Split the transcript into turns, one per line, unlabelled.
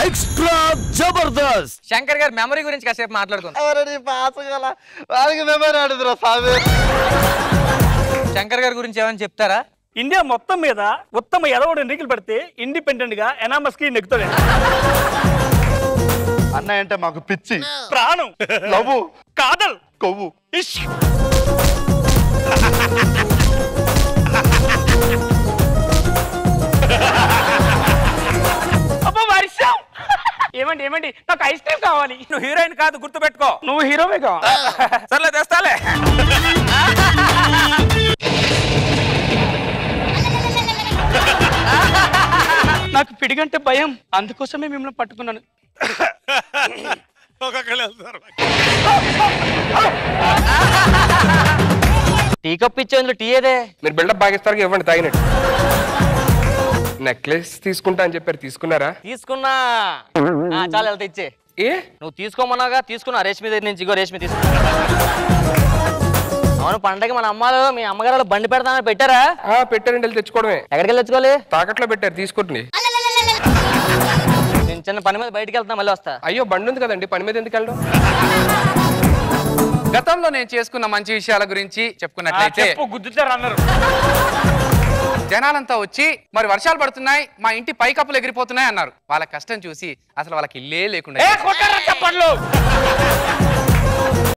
Extra Jabardasth.
Shankar గారి memory గురించి కాసేపు మాట్లాడుకుందాం. శంకర్ గారి గురించి ఏమైనా చెప్తారా?
ఇండియా మొత్తం మీద ఉత్తమ ఎదవడు ఎన్నికలు పెడితే ఇండిపెండెంట్ గా ఎనామస్ కి నెక్కుతాడు.
అన్నయ్య అంటే మాకు పిచ్చి,
ప్రాణం,
లవ్వు,
కాదల్,
కొవ్వు.
అబ్బా వర్షం. ఏమండి ఏమండి నాకు ఐస్ క్రీమ్ కావాలి.
నువ్వు హీరోయిన్ కాదు, గుర్తు పెట్టుకో.
నువ్వు హీరోవే కావాలి.
సర్లే తెస్తాలే.
నాకు పిడిగంటే భయం, అందుకోసమే మిమ్మల్ని పట్టుకున్నాను.
టీ కప్ ఇచ్చే టీ ఏదే?
మీరు బిల్డప్ బాగిస్తారు ఇవ్వండి తాగినట్టు. నెక్లెస్ తీసుకుంటా అని చెప్పారు, తీసుకున్నారా?
తీసుకున్నా. చాలా వెళ్తా ఇచ్చే.
ఏ
నువ్వు తీసుకోమన్నాగా, తీసుకున్నా. రేష్మి దగ్గర నుంచి. ఇగో రేష్మి తీసుకున్నా. అవును, పండగ మన అమ్మాలు మీ అమ్మగారు బండి పెడతానని పెట్టారా?
పెట్టారండి, వెళ్ళి తెచ్చుకోవడమే.
ఎక్కడికి వెళ్ళి తెచ్చుకోవాలి?
తాకట్లో పెట్టారు, తీసుకోండి.
నేను చిన్న పని మీద బయటికి వెళ్తున్నా, మళ్ళీ వస్తా.
అయ్యో బండి ఉంది కదండి, పని మీద ఎందుకు వెళ్ళడం?
గతంలో నేను చేసుకున్న మంచి విషయాల గురించి చెప్పుకున్నట్లయితే
గుద్దుతారు అన్నారు.
జనాలంతా వచ్చి మరి వర్షాలు పడుతున్నాయి, మా ఇంటి పైకప్పులు ఎగిరిపోతున్నాయి అన్నారు. వాళ్ళ కష్టం చూసి అసలు వాళ్ళకి ఇల్లే లేకుండా